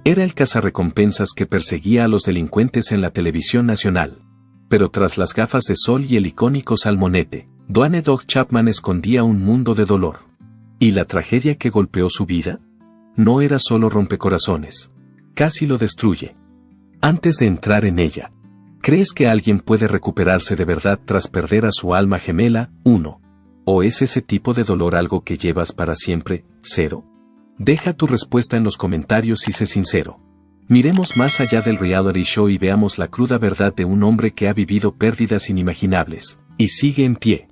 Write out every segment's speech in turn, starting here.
Era el cazarrecompensas que perseguía a los delincuentes en la televisión nacional. Pero tras las gafas de sol y el icónico salmonete, Dwayne Dog Chapman escondía un mundo de dolor. ¿Y la tragedia que golpeó su vida? No era solo rompecorazones. Casi lo destruye. Antes de entrar en ella, ¿crees que alguien puede recuperarse de verdad tras perder a su alma gemela? 1. ¿O es ese tipo de dolor algo que llevas para siempre? 0. Deja tu respuesta en los comentarios y sé sincero. Miremos más allá del reality show y veamos la cruda verdad de un hombre que ha vivido pérdidas inimaginables, y sigue en pie.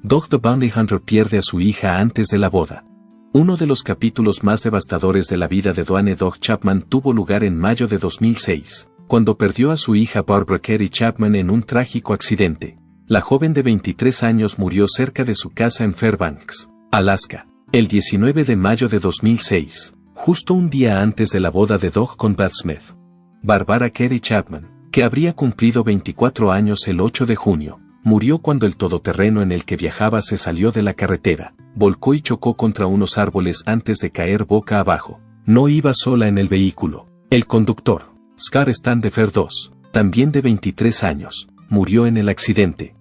Dog the Bounty Hunter pierde a su hija antes de la boda. Uno de los capítulos más devastadores de la vida de Dwayne Dog Chapman tuvo lugar en mayo de 2006, cuando perdió a su hija Barbara Carey Chapman en un trágico accidente. La joven de 23 años murió cerca de su casa en Fairbanks, Alaska, el 19 de mayo de 2006, justo un día antes de la boda de Dog con Beth Smith. Barbara Carey Chapman, que habría cumplido 24 años el 8 de junio, murió cuando el todoterreno en el que viajaba se salió de la carretera, volcó y chocó contra unos árboles antes de caer boca abajo. No iba sola en el vehículo. El conductor, Scott Standefer II, también de 23 años, murió en el accidente.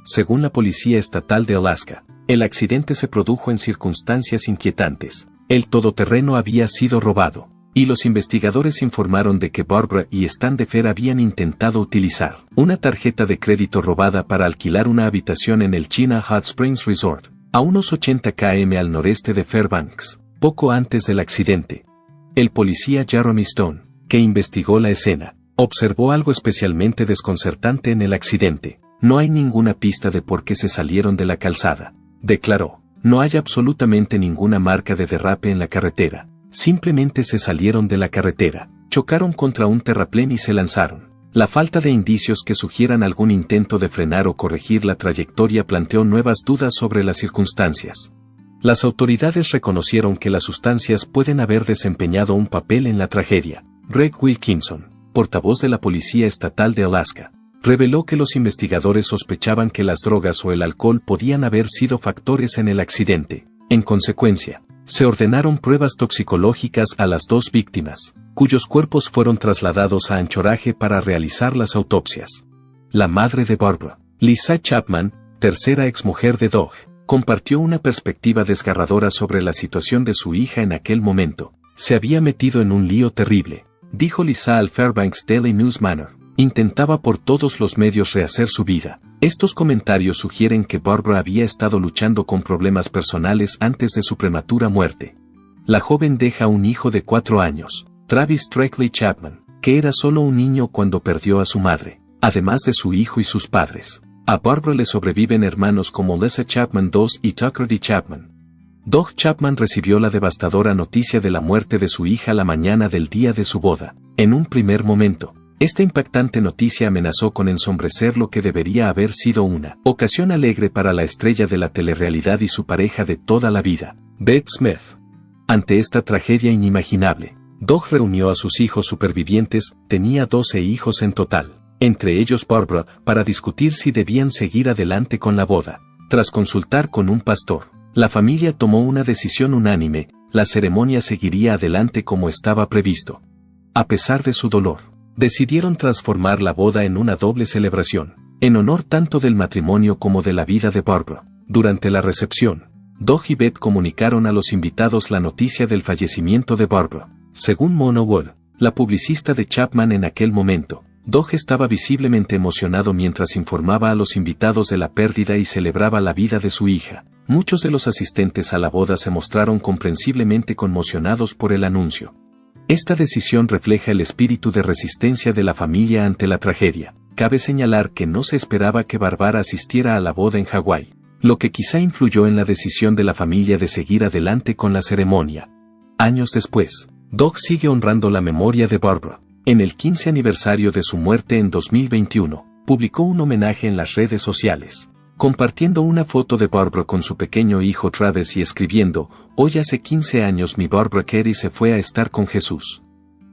Según la Policía Estatal de Alaska, el accidente se produjo en circunstancias inquietantes. El todoterreno había sido robado, y los investigadores informaron de que Barbara y Standefer habían intentado utilizar una tarjeta de crédito robada para alquilar una habitación en el China Hot Springs Resort, a unos 80 km al noreste de Fairbanks, poco antes del accidente. El policía Jeremy Stone, que investigó la escena, observó algo especialmente desconcertante en el accidente. No hay ninguna pista de por qué se salieron de la calzada, declaró. No hay absolutamente ninguna marca de derrape en la carretera. Simplemente se salieron de la carretera, chocaron contra un terraplén y se lanzaron. La falta de indicios que sugieran algún intento de frenar o corregir la trayectoria planteó nuevas dudas sobre las circunstancias. Las autoridades reconocieron que las sustancias pueden haber desempeñado un papel en la tragedia. Greg Wilkinson, portavoz de la Policía Estatal de Alaska, reveló que los investigadores sospechaban que las drogas o el alcohol podían haber sido factores en el accidente. En consecuencia, se ordenaron pruebas toxicológicas a las dos víctimas, cuyos cuerpos fueron trasladados a Anchorage para realizar las autopsias. La madre de Barbara, Lisa Chapman, tercera exmujer de Dog, compartió una perspectiva desgarradora sobre la situación de su hija en aquel momento. Se había metido en un lío terrible, dijo Lisa al Fairbanks Daily News Manor. Intentaba por todos los medios rehacer su vida. Estos comentarios sugieren que Barbara había estado luchando con problemas personales antes de su prematura muerte. La joven deja un hijo de 4 años, Travis Treckley Chapman, que era solo un niño cuando perdió a su madre, además de su hijo y sus padres. A Barbara le sobreviven hermanos como Lisa Chapman II y Tucker D. Chapman. Dog Chapman recibió la devastadora noticia de la muerte de su hija la mañana del día de su boda. En un primer momento, esta impactante noticia amenazó con ensombrecer lo que debería haber sido una ocasión alegre para la estrella de la telerrealidad y su pareja de toda la vida, Beth Smith. Ante esta tragedia inimaginable, Dog reunió a sus hijos supervivientes, tenía 12 hijos en total, entre ellos Barbara, para discutir si debían seguir adelante con la boda. Tras consultar con un pastor, la familia tomó una decisión unánime: la ceremonia seguiría adelante como estaba previsto. A pesar de su dolor, decidieron transformar la boda en una doble celebración, en honor tanto del matrimonio como de la vida de Barbara. Durante la recepción, Dog y Beth comunicaron a los invitados la noticia del fallecimiento de Barbara. Según Mona Wall, la publicista de Chapman en aquel momento, Dog estaba visiblemente emocionado mientras informaba a los invitados de la pérdida y celebraba la vida de su hija. Muchos de los asistentes a la boda se mostraron comprensiblemente conmocionados por el anuncio. Esta decisión refleja el espíritu de resistencia de la familia ante la tragedia. Cabe señalar que no se esperaba que Barbara asistiera a la boda en Hawái, lo que quizá influyó en la decisión de la familia de seguir adelante con la ceremonia. Años después, Dog sigue honrando la memoria de Barbara. En el 15 aniversario de su muerte en 2021, publicó un homenaje en las redes sociales, compartiendo una foto de Barbara con su pequeño hijo Travis y escribiendo: «Hoy hace 15 años mi Barbara Carey se fue a estar con Jesús».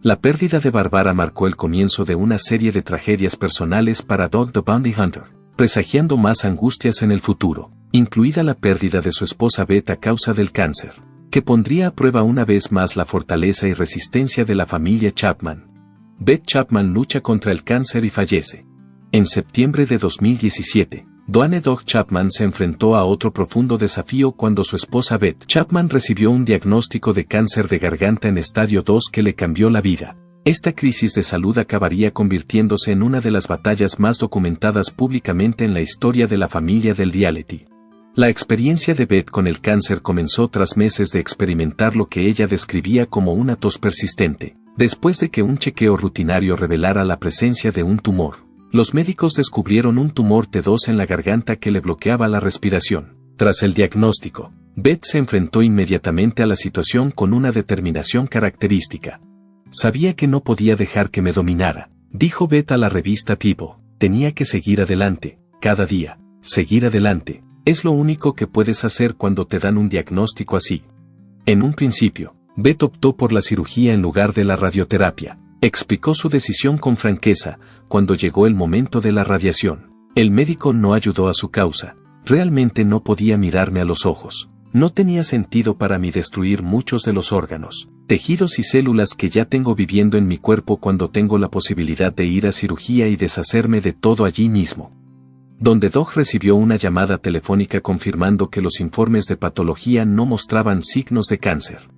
La pérdida de Barbara marcó el comienzo de una serie de tragedias personales para Dog the Bounty Hunter, presagiando más angustias en el futuro, incluida la pérdida de su esposa Beth a causa del cáncer. que pondría a prueba una vez más la fortaleza y resistencia de la familia Chapman. Beth Chapman lucha contra el cáncer y fallece. En septiembre de 2017, Duane Dog Chapman se enfrentó a otro profundo desafío cuando su esposa Beth Chapman recibió un diagnóstico de cáncer de garganta en estadio 2 que le cambió la vida. Esta crisis de salud acabaría convirtiéndose en una de las batallas más documentadas públicamente en la historia de la familia del reality. La experiencia de Beth con el cáncer comenzó tras meses de experimentar lo que ella describía como una tos persistente. Después de que un chequeo rutinario revelara la presencia de un tumor, los médicos descubrieron un tumor T2 en la garganta que le bloqueaba la respiración. Tras el diagnóstico, Beth se enfrentó inmediatamente a la situación con una determinación característica. Sabía que no podía dejar que me dominara, dijo Beth a la revista People. Tenía que seguir adelante, cada día. Seguir adelante, es lo único que puedes hacer cuando te dan un diagnóstico así. En un principio, Beth optó por la cirugía en lugar de la radioterapia. Explicó su decisión con franqueza. Cuando llegó el momento de la radiación, el médico no ayudó a su causa. Realmente no podía mirarme a los ojos. No tenía sentido para mí destruir muchos de los órganos, tejidos y células que ya tengo viviendo en mi cuerpo cuando tengo la posibilidad de ir a cirugía y deshacerme de todo allí mismo. Donde Dog recibió una llamada telefónica confirmando que los informes de patología no mostraban signos de cáncer.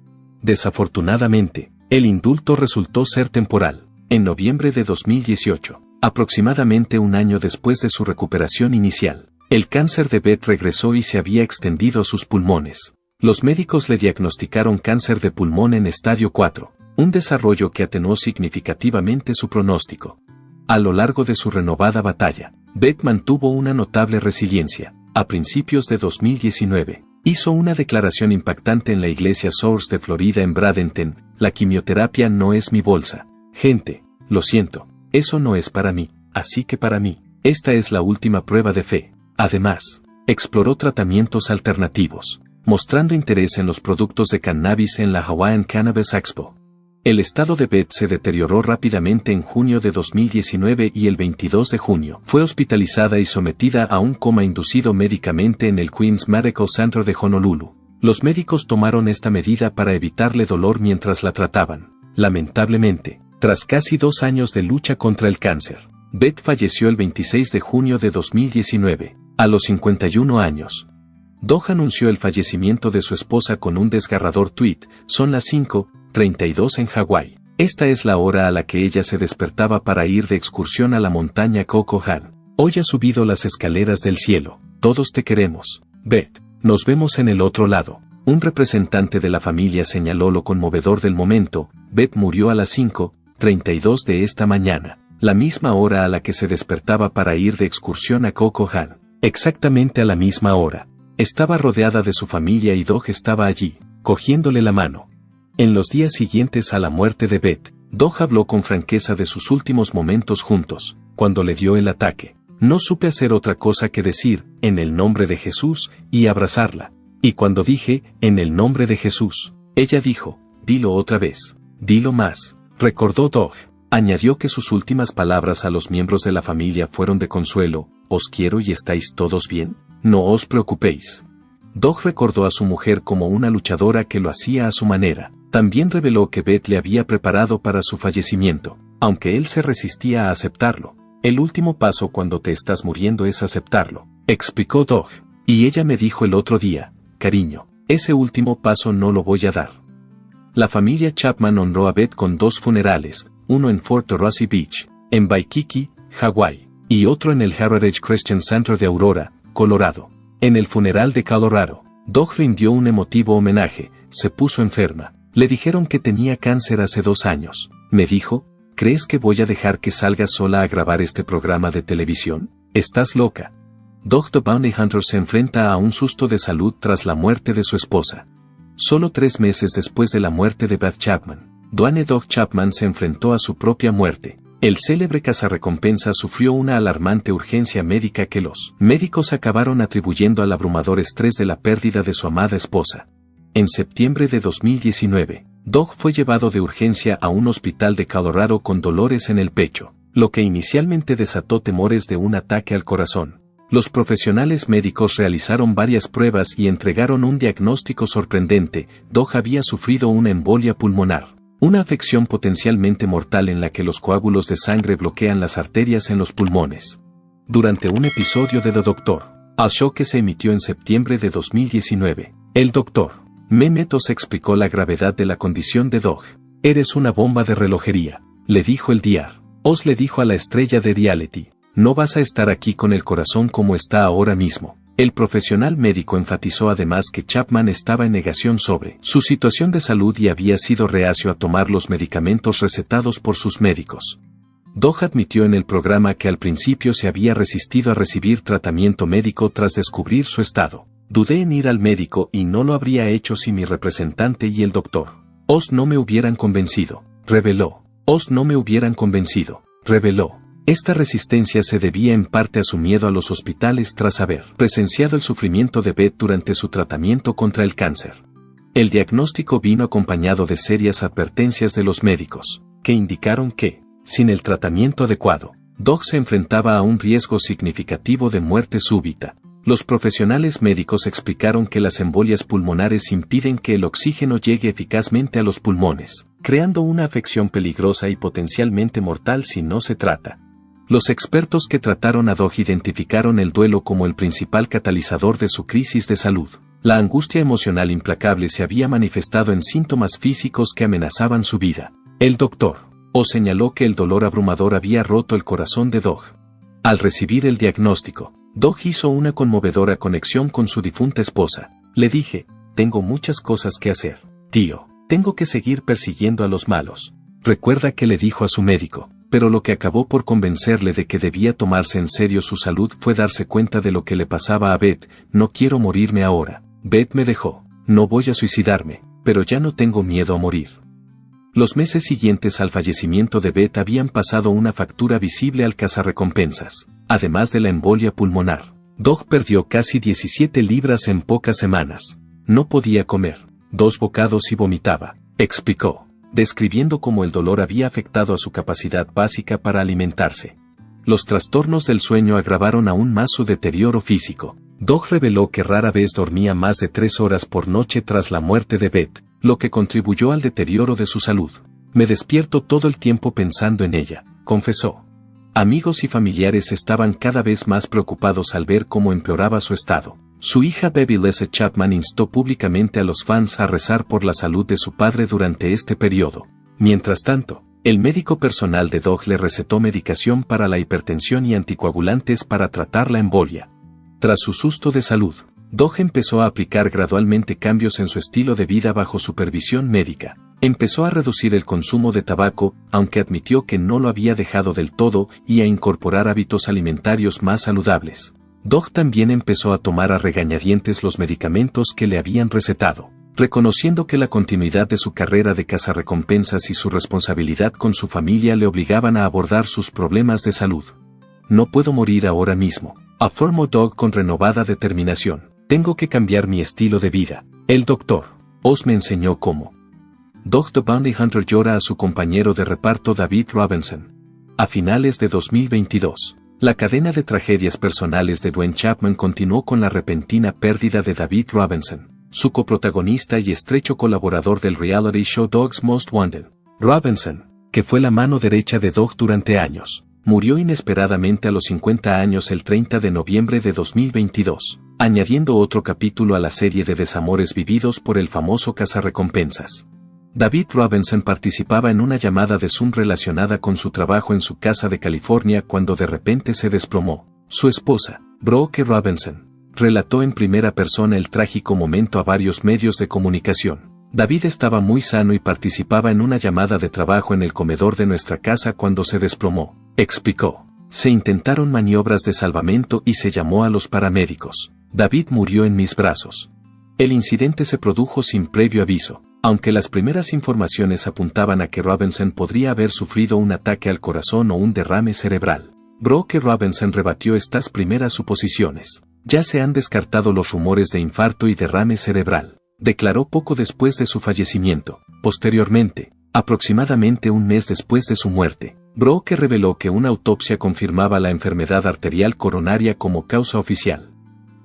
Desafortunadamente, el indulto resultó ser temporal. En noviembre de 2018, aproximadamente un año después de su recuperación inicial, el cáncer de Beth regresó y se había extendido a sus pulmones. Los médicos le diagnosticaron cáncer de pulmón en estadio 4, un desarrollo que atenuó significativamente su pronóstico. A lo largo de su renovada batalla, Beth mantuvo una notable resiliencia. A principios de 2019, hizo una declaración impactante en la iglesia Source de Florida en Bradenton: la quimioterapia no es mi bolsa. Gente, lo siento, eso no es para mí, así que para mí, esta es la última prueba de fe. Además, exploró tratamientos alternativos, mostrando interés en los productos de cannabis en la Hawaiian Cannabis Expo. El estado de Beth se deterioró rápidamente en junio de 2019 y el 22 de junio fue hospitalizada y sometida a un coma inducido médicamente en el Queens Medical Center de Honolulu. Los médicos tomaron esta medida para evitarle dolor mientras la trataban. Lamentablemente, tras casi 2 años de lucha contra el cáncer, Beth falleció el 26 de junio de 2019, a los 51 años. Dog anunció el fallecimiento de su esposa con un desgarrador tuit: son las 5:32 en Hawái. Esta es la hora a la que ella se despertaba para ir de excursión a la montaña Cocohan. Hoy has subido las escaleras del cielo. Todos te queremos, Beth. Nos vemos en el otro lado. Un representante de la familia señaló lo conmovedor del momento: Beth murió a las 5:32 de esta mañana, la misma hora a la que se despertaba para ir de excursión a Cocohan. Exactamente a la misma hora. Estaba rodeada de su familia y Dog estaba allí, cogiéndole la mano. En los días siguientes a la muerte de Beth, Dog habló con franqueza de sus últimos momentos juntos. Cuando le dio el ataque, no supe hacer otra cosa que decir: en el nombre de Jesús, y abrazarla. Y cuando dije, en el nombre de Jesús, ella dijo, dilo otra vez, dilo más, recordó Dog. Añadió que sus últimas palabras a los miembros de la familia fueron de consuelo: os quiero y estáis todos bien, no os preocupéis. Dog recordó a su mujer como una luchadora que lo hacía a su manera. También reveló que Beth le había preparado para su fallecimiento, aunque él se resistía a aceptarlo. El último paso cuando te estás muriendo es aceptarlo, explicó Dog. Y ella me dijo el otro día: cariño, ese último paso no lo voy a dar. La familia Chapman honró a Beth con 2 funerales, uno en Fort Rossi Beach, en Waikiki, Hawái, y otro en el Heritage Christian Center de Aurora, Colorado. En el funeral de Colorado, Dog rindió un emotivo homenaje. Se puso enferma. Le dijeron que tenía cáncer hace 2 años. Me dijo: ¿crees que voy a dejar que salgas sola a grabar este programa de televisión? Estás loca. Dog the Bounty Hunter se enfrenta a un susto de salud tras la muerte de su esposa. Solo 3 meses después de la muerte de Beth Chapman, Duane Dog Chapman se enfrentó a su propia muerte. El célebre cazarrecompensas sufrió una alarmante urgencia médica que los médicos acabaron atribuyendo al abrumador estrés de la pérdida de su amada esposa. En septiembre de 2019, Dog fue llevado de urgencia a un hospital de Colorado con dolores en el pecho, lo que inicialmente desató temores de un ataque al corazón. Los profesionales médicos realizaron varias pruebas y entregaron un diagnóstico sorprendente. Doug había sufrido una embolia pulmonar, una afección potencialmente mortal en la que los coágulos de sangre bloquean las arterias en los pulmones. Durante un episodio de The Doctor, al show que se emitió en septiembre de 2019, el Dr. Mehmet Oz explicó la gravedad de la condición de Doug. «Eres una bomba de relojería», le dijo el Dr. Oz le dijo a la estrella de reality, «no vas a estar aquí con el corazón como está ahora mismo». El profesional médico enfatizó además que Chapman estaba en negación sobre su situación de salud y había sido reacio a tomar los medicamentos recetados por sus médicos. Doug admitió en el programa que al principio se había resistido a recibir tratamiento médico tras descubrir su estado. «Dudé en ir al médico y no lo habría hecho si mi representante y el Dr. Oz no me hubieran convencido», reveló. «Oz no me hubieran convencido», reveló. Esta resistencia se debía en parte a su miedo a los hospitales tras haber presenciado el sufrimiento de Beth durante su tratamiento contra el cáncer. El diagnóstico vino acompañado de serias advertencias de los médicos, que indicaron que, sin el tratamiento adecuado, Doug se enfrentaba a un riesgo significativo de muerte súbita. Los profesionales médicos explicaron que las embolias pulmonares impiden que el oxígeno llegue eficazmente a los pulmones, creando una afección peligrosa y potencialmente mortal si no se trata. Los expertos que trataron a Doug identificaron el duelo como el principal catalizador de su crisis de salud. La angustia emocional implacable se había manifestado en síntomas físicos que amenazaban su vida. El Dr. Oz señaló que el dolor abrumador había roto el corazón de Doug. Al recibir el diagnóstico, Doug hizo una conmovedora conexión con su difunta esposa. «Le dije, tengo muchas cosas que hacer, tío. Tengo que seguir persiguiendo a los malos». Recuerda que le dijo a su médico, pero lo que acabó por convencerle de que debía tomarse en serio su salud fue darse cuenta de lo que le pasaba a Beth. «No quiero morirme ahora. Beth me dejó. No voy a suicidarme, pero ya no tengo miedo a morir». Los meses siguientes al fallecimiento de Beth habían pasado una factura visible al cazarrecompensas. Además de la embolia pulmonar, Doug perdió casi 17 libras en pocas semanas. No podía comer 2 bocados y vomitaba, explicó, describiendo cómo el dolor había afectado a su capacidad básica para alimentarse. Los trastornos del sueño agravaron aún más su deterioro físico. Doug reveló que rara vez dormía más de 3 horas por noche tras la muerte de Beth, lo que contribuyó al deterioro de su salud. «Me despierto todo el tiempo pensando en ella», confesó. Amigos y familiares estaban cada vez más preocupados al ver cómo empeoraba su estado. Su hija Debbie Lessa Chapman instó públicamente a los fans a rezar por la salud de su padre durante este periodo. Mientras tanto, el médico personal de Doug le recetó medicación para la hipertensión y anticoagulantes para tratar la embolia. Tras su susto de salud, Doug empezó a aplicar gradualmente cambios en su estilo de vida bajo supervisión médica. Empezó a reducir el consumo de tabaco, aunque admitió que no lo había dejado del todo, y a incorporar hábitos alimentarios más saludables. Doug también empezó a tomar a regañadientes los medicamentos que le habían recetado, reconociendo que la continuidad de su carrera de cazarrecompensas y su responsabilidad con su familia le obligaban a abordar sus problemas de salud. «No puedo morir ahora mismo», afirmó Doug con renovada determinación. «Tengo que cambiar mi estilo de vida. El Dr. Oz me enseñó cómo». Doug the Bounty Hunter llora a su compañero de reparto David Robinson. A finales de 2022, la cadena de tragedias personales de Dwayne Chapman continuó con la repentina pérdida de David Robinson, su coprotagonista y estrecho colaborador del reality show Doug's Most Wanted. Robinson, que fue la mano derecha de Doug durante años, murió inesperadamente a los 50 años el 30 de noviembre de 2022, añadiendo otro capítulo a la serie de desamores vividos por el famoso cazarrecompensas. David Robinson participaba en una llamada de Zoom relacionada con su trabajo en su casa de California cuando de repente se desplomó. Su esposa, Brooke Robinson, relató en primera persona el trágico momento a varios medios de comunicación. «David estaba muy sano y participaba en una llamada de trabajo en el comedor de nuestra casa cuando se desplomó», explicó. «Se intentaron maniobras de salvamento y se llamó a los paramédicos. David murió en mis brazos». El incidente se produjo sin previo aviso. Aunque las primeras informaciones apuntaban a que Robinson podría haber sufrido un ataque al corazón o un derrame cerebral, Brooke Robinson rebatió estas primeras suposiciones. «Ya se han descartado los rumores de infarto y derrame cerebral», declaró poco después de su fallecimiento. Posteriormente, aproximadamente un mes después de su muerte, Brooke reveló que una autopsia confirmaba la enfermedad arterial coronaria como causa oficial,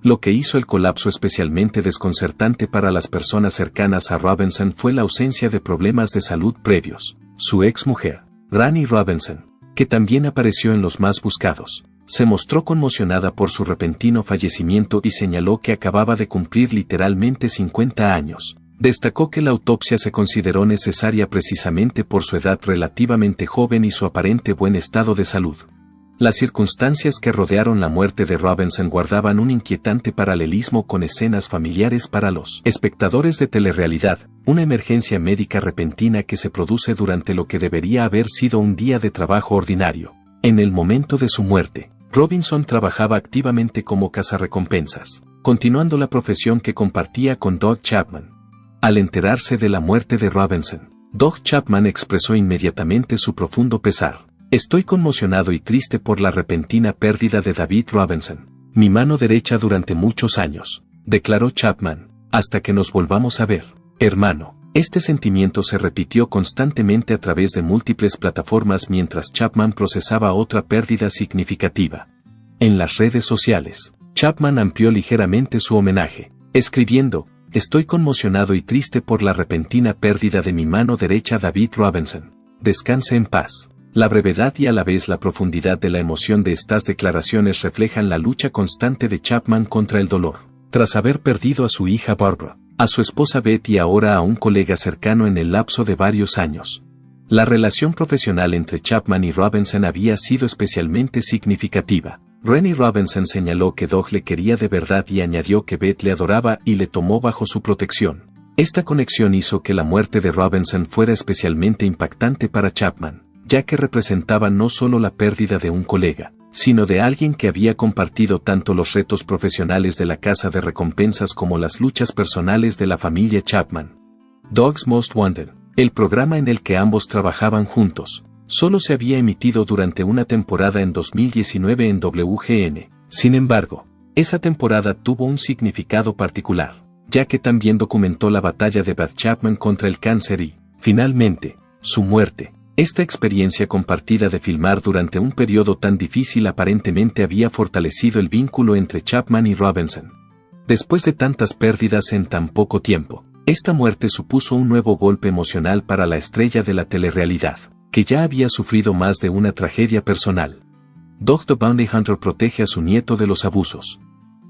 lo que hizo el colapso especialmente desconcertante para las personas cercanas a Robinson fue la ausencia de problemas de salud previos. Su ex-mujer, Rani Robinson, que también apareció en los más buscados, se mostró conmocionada por su repentino fallecimiento y señaló que acababa de cumplir literalmente 50 años. Destacó que la autopsia se consideró necesaria precisamente por su edad relativamente joven y su aparente buen estado de salud. Las circunstancias que rodearon la muerte de Robinson guardaban un inquietante paralelismo con escenas familiares para los espectadores de telerrealidad, una emergencia médica repentina que se produce durante lo que debería haber sido un día de trabajo ordinario. En el momento de su muerte, Robinson trabajaba activamente como cazarrecompensas, continuando la profesión que compartía con Doug Chapman. Al enterarse de la muerte de Robinson, Doug Chapman expresó inmediatamente su profundo pesar. Estoy conmocionado y triste por la repentina pérdida de David Robinson, mi mano derecha durante muchos años, declaró Chapman, hasta que nos volvamos a ver, hermano. Este sentimiento se repitió constantemente a través de múltiples plataformas mientras Chapman procesaba otra pérdida significativa. En las redes sociales, Chapman amplió ligeramente su homenaje, escribiendo, estoy conmocionado y triste por la repentina pérdida de mi mano derecha David Robinson. Descanse en paz. La brevedad y a la vez la profundidad de la emoción de estas declaraciones reflejan la lucha constante de Chapman contra el dolor. Tras haber perdido a su hija Barbara, a su esposa Beth y ahora a un colega cercano en el lapso de varios años. La relación profesional entre Chapman y Robinson había sido especialmente significativa. Rani Robinson señaló que Doug le quería de verdad y añadió que Beth le adoraba y le tomó bajo su protección. Esta conexión hizo que la muerte de Robinson fuera especialmente impactante para Chapman, ya que representaba no solo la pérdida de un colega, sino de alguien que había compartido tanto los retos profesionales de la casa de recompensas como las luchas personales de la familia Chapman. Doug's Most Wanted, el programa en el que ambos trabajaban juntos, solo se había emitido durante una temporada en 2019 en WGN. Sin embargo, esa temporada tuvo un significado particular, ya que también documentó la batalla de Beth Chapman contra el cáncer y, finalmente, su muerte. Esta experiencia compartida de filmar durante un periodo tan difícil aparentemente había fortalecido el vínculo entre Chapman y Robinson. Después de tantas pérdidas en tan poco tiempo, esta muerte supuso un nuevo golpe emocional para la estrella de la telerrealidad, que ya había sufrido más de una tragedia personal. Doug the Bounty Hunter protege a su nieto de los abusos.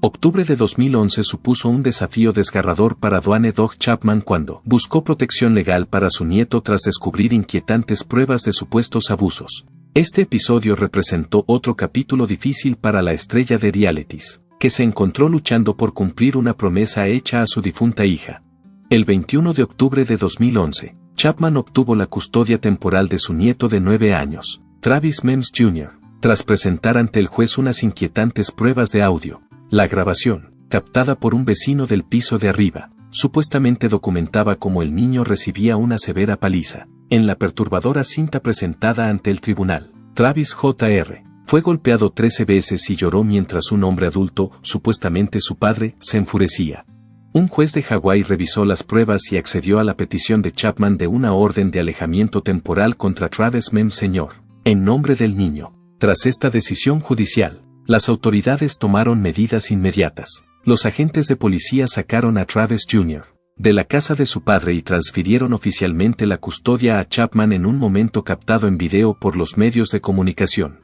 Octubre de 2011 supuso un desafío desgarrador para Dwayne Doug Chapman cuando buscó protección legal para su nieto tras descubrir inquietantes pruebas de supuestos abusos. Este episodio representó otro capítulo difícil para la estrella de realities, que se encontró luchando por cumplir una promesa hecha a su difunta hija. El 21 de octubre de 2011, Chapman obtuvo la custodia temporal de su nieto de 9 años, Travis Mims Jr., tras presentar ante el juez unas inquietantes pruebas de audio. La grabación, captada por un vecino del piso de arriba, supuestamente documentaba cómo el niño recibía una severa paliza. En la perturbadora cinta presentada ante el tribunal, Travis Jr. fue golpeado 13 veces y lloró mientras un hombre adulto, supuestamente su padre, se enfurecía. Un juez de Hawái revisó las pruebas y accedió a la petición de Chapman de una orden de alejamiento temporal contra Travis Mims Sr., en nombre del niño. Tras esta decisión judicial, las autoridades tomaron medidas inmediatas. Los agentes de policía sacaron a Travis Jr. de la casa de su padre y transfirieron oficialmente la custodia a Chapman en un momento captado en video por los medios de comunicación.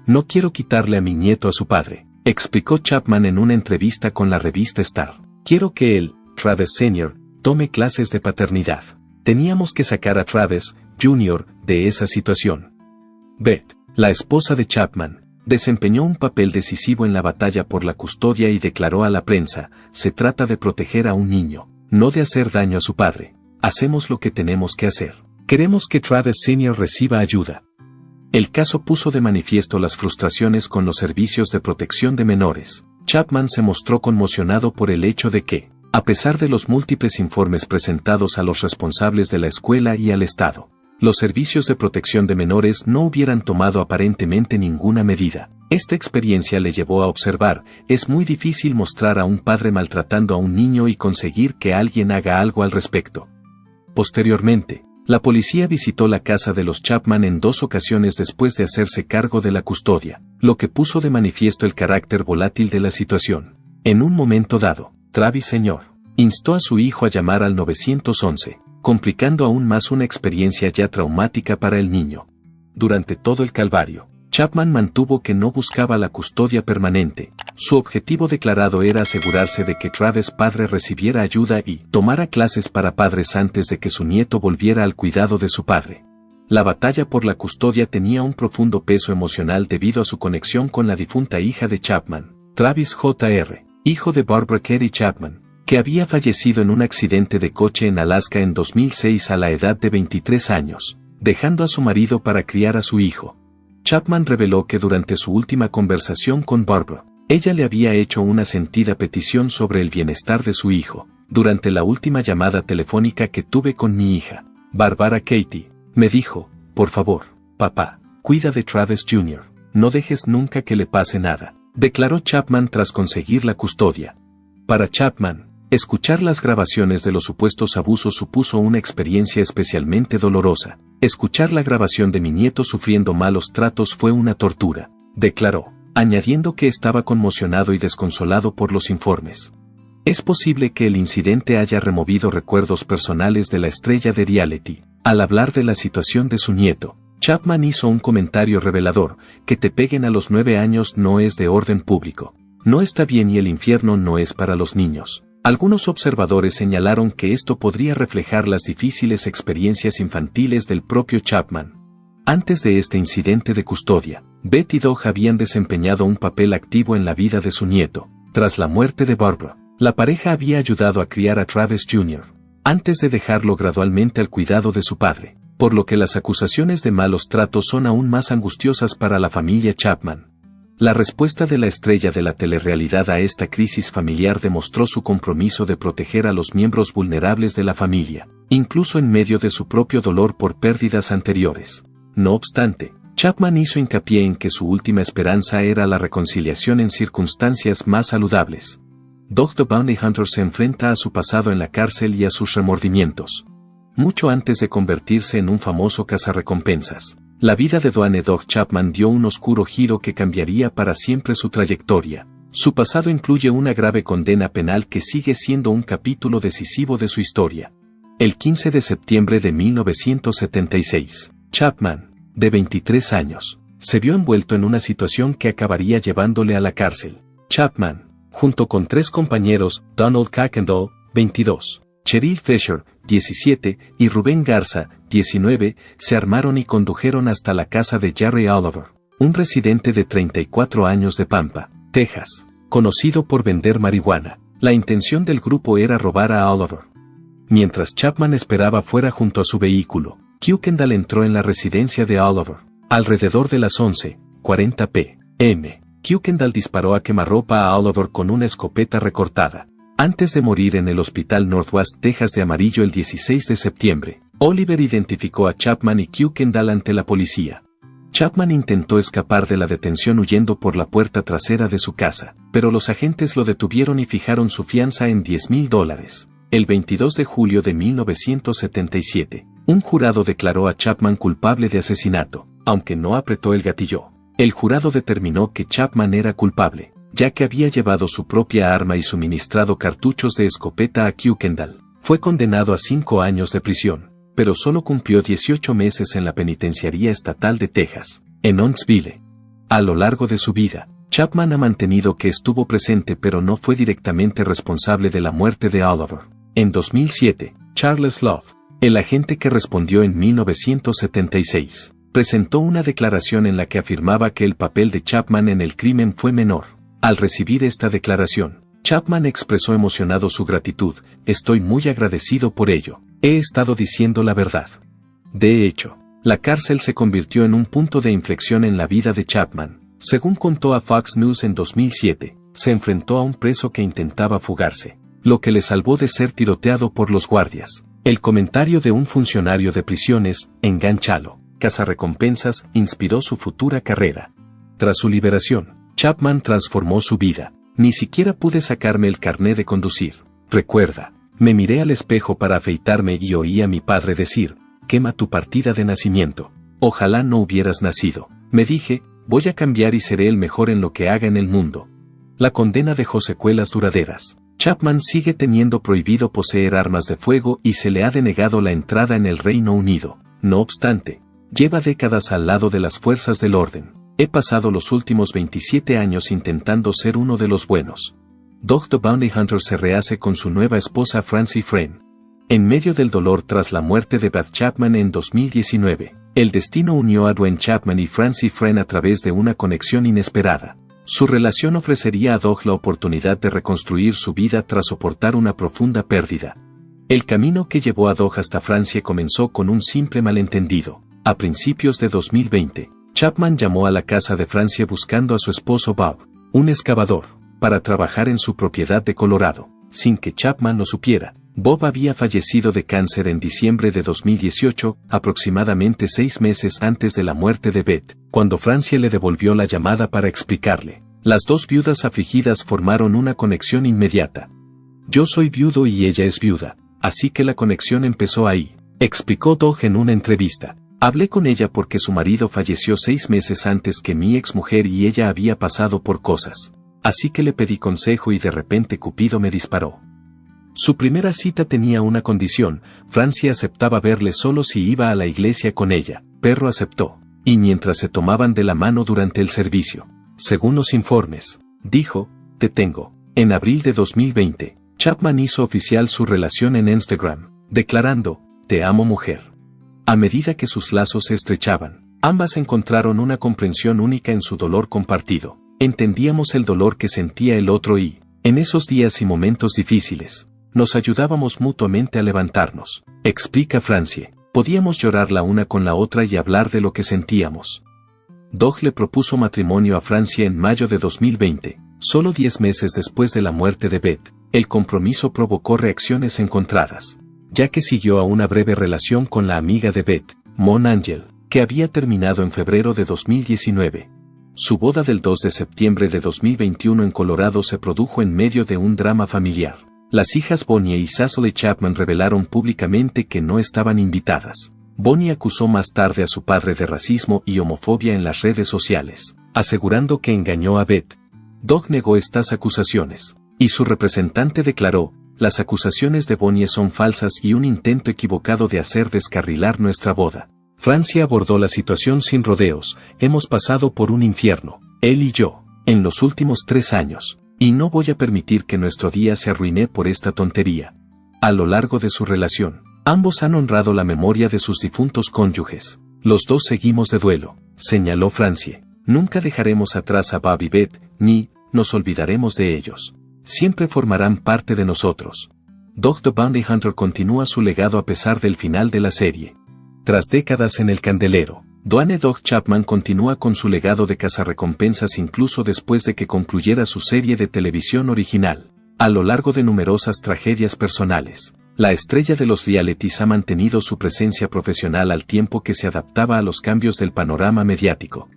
No quiero quitarle a mi nieto a su padre, explicó Chapman en una entrevista con la revista Star. Quiero que él, Travis Sr., tome clases de paternidad. Teníamos que sacar a Travis Jr. de esa situación. Beth, la esposa de Chapman, desempeñó un papel decisivo en la batalla por la custodia y declaró a la prensa, se trata de proteger a un niño, no de hacer daño a su padre. Hacemos lo que tenemos que hacer. Queremos que Travis Sr. reciba ayuda. El caso puso de manifiesto las frustraciones con los servicios de protección de menores. Chapman se mostró conmocionado por el hecho de que, a pesar de los múltiples informes presentados a los responsables de la escuela y al Estado, los servicios de protección de menores no hubieran tomado aparentemente ninguna medida. Esta experiencia le llevó a observar, es muy difícil mostrar a un padre maltratando a un niño y conseguir que alguien haga algo al respecto. Posteriormente, La policía visitó la casa de los Chapman en 2 ocasiones después de hacerse cargo de la custodia, lo que puso de manifiesto el carácter volátil de la situación. En un momento dado, Travis Sr. instó a su hijo a llamar al 911, complicando aún más una experiencia ya traumática para el niño. Durante todo el calvario, Chapman mantuvo que no buscaba la custodia permanente. Su objetivo declarado era asegurarse de que Travis padre recibiera ayuda y tomara clases para padres antes de que su nieto volviera al cuidado de su padre. La batalla por la custodia tenía un profundo peso emocional debido a su conexión con la difunta hija de Chapman, Travis Jr., hijo de Barbara Carey Chapman, que había fallecido en un accidente de coche en Alaska en 2006 a la edad de 23 años, dejando a su marido para criar a su hijo. Chapman reveló que durante su última conversación con Barbara, ella le había hecho una sentida petición sobre el bienestar de su hijo. Durante la última llamada telefónica que tuve con mi hija, Barbara Katie, me dijo, por favor, papá, cuida de Travis Jr., no dejes nunca que le pase nada, declaró Chapman tras conseguir la custodia. Para Chapman, escuchar las grabaciones de los supuestos abusos supuso una experiencia especialmente dolorosa. Escuchar la grabación de mi nieto sufriendo malos tratos fue una tortura, declaró, añadiendo que estaba conmocionado y desconsolado por los informes. Es posible que el incidente haya removido recuerdos personales de la estrella de reality. Al hablar de la situación de su nieto, Chapman hizo un comentario revelador: que te peguen a los 9 años no es de orden público. No está bien y el infierno no es para los niños. Algunos observadores señalaron que esto podría reflejar las difíciles experiencias infantiles del propio Chapman. Antes de este incidente de custodia, Beth y Doug habían desempeñado un papel activo en la vida de su nieto. Tras la muerte de Barbara, la pareja había ayudado a criar a Travis Jr., antes de dejarlo gradualmente al cuidado de su padre, por lo que las acusaciones de malos tratos son aún más angustiosas para la familia Chapman. La respuesta de la estrella de la telerrealidad a esta crisis familiar demostró su compromiso de proteger a los miembros vulnerables de la familia, incluso en medio de su propio dolor por pérdidas anteriores. No obstante, Chapman hizo hincapié en que su última esperanza era la reconciliación en circunstancias más saludables. Doug the Bounty Hunter se enfrenta a su pasado en la cárcel y a sus remordimientos. Mucho antes de convertirse en un famoso cazarrecompensas, la vida de Dwayne "Doug" Chapman dio un oscuro giro que cambiaría para siempre su trayectoria. Su pasado incluye una grave condena penal que sigue siendo un capítulo decisivo de su historia. El 15 de septiembre de 1976, Chapman, de 23 años, se vio envuelto en una situación que acabaría llevándole a la cárcel. Chapman, junto con 3 compañeros, Donald Kuykendall, 22, Cheryl Fisher, 17, y Rubén Garza, 19, se armaron y condujeron hasta la casa de Jerry Oliver, un residente de 34 años de Pampa, Texas, conocido por vender marihuana. La intención del grupo era robar a Oliver. Mientras Chapman esperaba fuera junto a su vehículo, Kuykendall entró en la residencia de Oliver. Alrededor de las 11:40 p.m., Kuykendall disparó a quemarropa a Oliver con una escopeta recortada. Antes de morir en el hospital Northwest Texas de Amarillo el 16 de septiembre, Oliver identificó a Chapman y Kuykendall ante la policía. Chapman intentó escapar de la detención huyendo por la puerta trasera de su casa, pero los agentes lo detuvieron y fijaron su fianza en $10,000. El 22 de julio de 1977, un jurado declaró a Chapman culpable de asesinato, aunque no apretó el gatillo. El jurado determinó que Chapman era culpable, ya que había llevado su propia arma y suministrado cartuchos de escopeta a Kuykendall. Fue condenado a 5 años de prisión, pero solo cumplió 18 meses en la penitenciaría estatal de Texas, en Huntsville. A lo largo de su vida, Chapman ha mantenido que estuvo presente pero no fue directamente responsable de la muerte de Oliver. En 2007, Charles Love, el agente que respondió en 1976, presentó una declaración en la que afirmaba que el papel de Chapman en el crimen fue menor. Al recibir esta declaración, Chapman expresó emocionado su gratitud: "Estoy muy agradecido por ello. He estado diciendo la verdad". De hecho, la cárcel se convirtió en un punto de inflexión en la vida de Chapman. Según contó a Fox News en 2007, se enfrentó a un preso que intentaba fugarse, lo que le salvó de ser tiroteado por los guardias. El comentario de un funcionario de prisiones, "Engánchalo, cazarrecompensas", inspiró su futura carrera. Tras su liberación, Chapman transformó su vida. "Ni siquiera pude sacarme el carné de conducir. Recuerda, me miré al espejo para afeitarme y oí a mi padre decir, quema tu partida de nacimiento. Ojalá no hubieras nacido. Me dije, voy a cambiar y seré el mejor en lo que haga en el mundo. La condena dejó secuelas duraderas. Chapman sigue teniendo prohibido poseer armas de fuego y se le ha denegado la entrada en el Reino Unido. No obstante, lleva décadas al lado de las fuerzas del orden. He pasado los últimos 27 años intentando ser uno de los buenos. Dog the Bounty Hunter se rehace con su nueva esposa Francie Frayne. En medio del dolor tras la muerte de Beth Chapman en 2019, el destino unió a Dwayne Chapman y Francie Frayne a través de una conexión inesperada. Su relación ofrecería a Dog la oportunidad de reconstruir su vida tras soportar una profunda pérdida. El camino que llevó a Dog hasta Francia comenzó con un simple malentendido. A principios de 2020, Chapman llamó a la casa de Francia buscando a su esposo Bob, un excavador, para trabajar en su propiedad de Colorado. Sin que Chapman lo supiera, Bob había fallecido de cáncer en diciembre de 2018, aproximadamente 6 meses antes de la muerte de Beth. Cuando Francia le devolvió la llamada para explicarle, las dos viudas afligidas formaron una conexión inmediata. Yo soy viudo y ella es viuda, así que la conexión empezó ahí, explicó Dog en una entrevista. Hablé con ella porque su marido falleció 6 meses antes que mi exmujer y ella había pasado por cosas. Así que le pedí consejo y de repente Cupido me disparó. Su primera cita tenía una condición: Francia aceptaba verle solo si iba a la iglesia con ella. Perro aceptó, y mientras se tomaban de la mano durante el servicio. Según los informes, dijo, te tengo. En abril de 2020, Chapman hizo oficial su relación en Instagram, declarando, te amo mujer. A medida que sus lazos se estrechaban, ambas encontraron una comprensión única en su dolor compartido. Entendíamos el dolor que sentía el otro y, en esos días y momentos difíciles, nos ayudábamos mutuamente a levantarnos, explica Francie. Podíamos llorar la una con la otra y hablar de lo que sentíamos. Dog le propuso matrimonio a Francia en mayo de 2020, solo 10 meses después de la muerte de Beth. El compromiso provocó reacciones encontradas, ya que siguió a una breve relación con la amiga de Beth, Mon Angel, que había terminado en febrero de 2019. Su boda del 2 de septiembre de 2021 en Colorado se produjo en medio de un drama familiar. Las hijas Bonnie y Cecily Chapman revelaron públicamente que no estaban invitadas. Bonnie acusó más tarde a su padre de racismo y homofobia en las redes sociales, asegurando que engañó a Beth. Dog negó estas acusaciones, y su representante declaró, las acusaciones de Bonnie son falsas y un intento equivocado de hacer descarrilar nuestra boda. Francia abordó la situación sin rodeos. Hemos pasado por un infierno, él y yo, en los últimos 3 años, y no voy a permitir que nuestro día se arruine por esta tontería. A lo largo de su relación, ambos han honrado la memoria de sus difuntos cónyuges. Los dos seguimos de duelo, señaló Francia. Nunca dejaremos atrás a Bob y Beth, ni nos olvidaremos de ellos. Siempre formarán parte de nosotros. Dog the Bounty Hunter continúa su legado a pesar del final de la serie. Tras décadas en el candelero, Dwayne Dog Chapman continúa con su legado de cazarrecompensas incluso después de que concluyera su serie de televisión original. A lo largo de numerosas tragedias personales, la estrella de los realities ha mantenido su presencia profesional al tiempo que se adaptaba a los cambios del panorama mediático.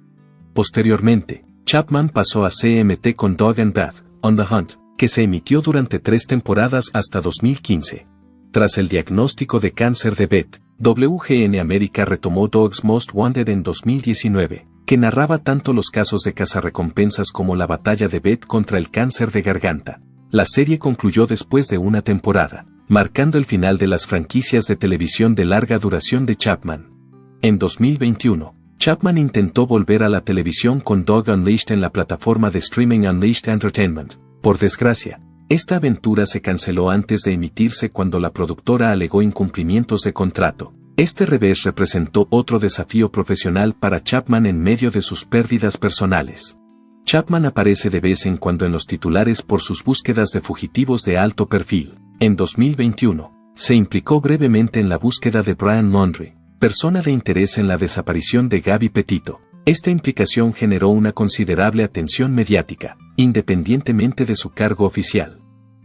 Posteriormente, Chapman pasó a CMT con Dog and Beth, On the Hunt, que se emitió durante 3 temporadas hasta 2015. Tras el diagnóstico de cáncer de Beth, WGN América retomó Dog's Most Wanted en 2019, que narraba tanto los casos de cazarrecompensas como la batalla de Beth contra el cáncer de garganta. La serie concluyó después de una temporada, marcando el final de las franquicias de televisión de larga duración de Chapman. En 2021, Chapman intentó volver a la televisión con Dog Unleashed en la plataforma de streaming Unleashed Entertainment. Por desgracia, esta aventura se canceló antes de emitirse cuando la productora alegó incumplimientos de contrato. Este revés representó otro desafío profesional para Chapman en medio de sus pérdidas personales. Chapman aparece de vez en cuando en los titulares por sus búsquedas de fugitivos de alto perfil. En 2021, se implicó brevemente en la búsqueda de Brian Laundrie, persona de interés en la desaparición de Gabby Petito. Esta implicación generó una considerable atención mediática, independientemente de su cargo oficial.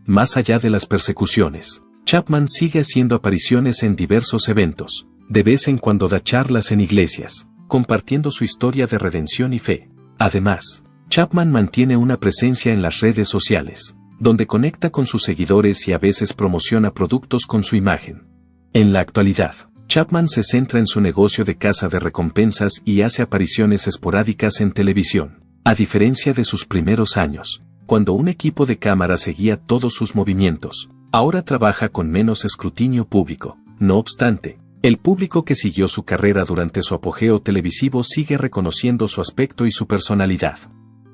Más allá de las persecuciones, Chapman sigue haciendo apariciones en diversos eventos. De vez en cuando da charlas en iglesias, compartiendo su historia de redención y fe. Además, Chapman mantiene una presencia en las redes sociales, donde conecta con sus seguidores y a veces promociona productos con su imagen. En la actualidad, Chapman se centra en su negocio de caza de recompensas y hace apariciones esporádicas en televisión, a diferencia de sus primeros años, cuando un equipo de cámara seguía todos sus movimientos. Ahora trabaja con menos escrutinio público. No obstante, el público que siguió su carrera durante su apogeo televisivo sigue reconociendo su aspecto y su personalidad.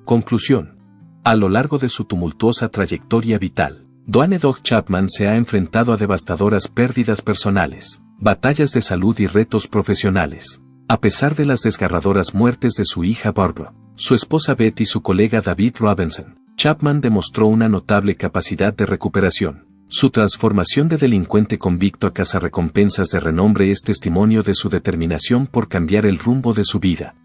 Conclusión. A lo largo de su tumultuosa trayectoria vital, Dwayne "Dog" Chapman se ha enfrentado a devastadoras pérdidas personales, batallas de salud y retos profesionales. A pesar de las desgarradoras muertes de su hija Barbara, su esposa Beth y su colega David Robinson, Chapman demostró una notable capacidad de recuperación. Su transformación de delincuente convicto a cazarrecompensas de renombre es testimonio de su determinación por cambiar el rumbo de su vida.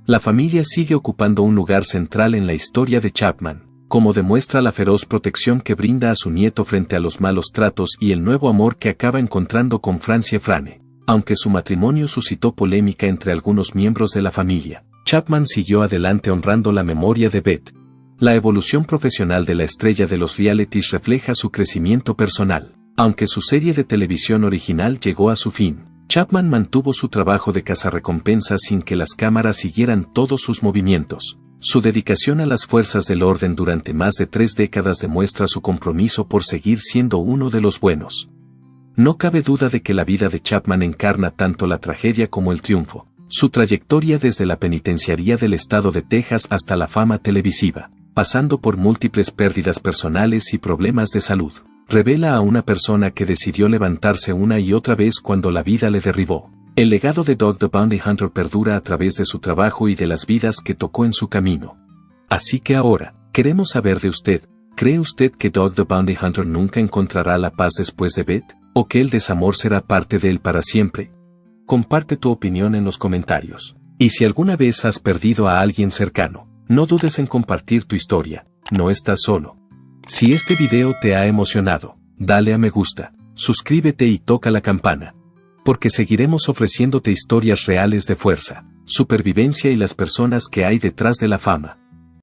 La familia sigue ocupando un lugar central en la historia de Chapman, como demuestra la feroz protección que brinda a su nieto frente a los malos tratos y el nuevo amor que acaba encontrando con Francia Frane. Aunque su matrimonio suscitó polémica entre algunos miembros de la familia, Chapman siguió adelante honrando la memoria de Beth. La evolución profesional de la estrella de los realities refleja su crecimiento personal. Aunque su serie de televisión original llegó a su fin, Chapman mantuvo su trabajo de cazarrecompensas sin que las cámaras siguieran todos sus movimientos. Su dedicación a las fuerzas del orden durante más de 3 décadas demuestra su compromiso por seguir siendo uno de los buenos. No cabe duda de que la vida de Chapman encarna tanto la tragedia como el triunfo. Su trayectoria desde la penitenciaría del estado de Texas hasta la fama televisiva, pasando por múltiples pérdidas personales y problemas de salud, revela a una persona que decidió levantarse una y otra vez cuando la vida le derribó. El legado de Dog the Bounty Hunter perdura a través de su trabajo y de las vidas que tocó en su camino. Así que ahora, queremos saber de usted, ¿cree usted que Dog the Bounty Hunter nunca encontrará la paz después de Beth, o que el desamor será parte de él para siempre? Comparte tu opinión en los comentarios. Y si alguna vez has perdido a alguien cercano, no dudes en compartir tu historia, no estás solo. Si este video te ha emocionado, dale a me gusta, suscríbete y toca la campana. Porque seguiremos ofreciéndote historias reales de fuerza, supervivencia y las personas que hay detrás de la fama.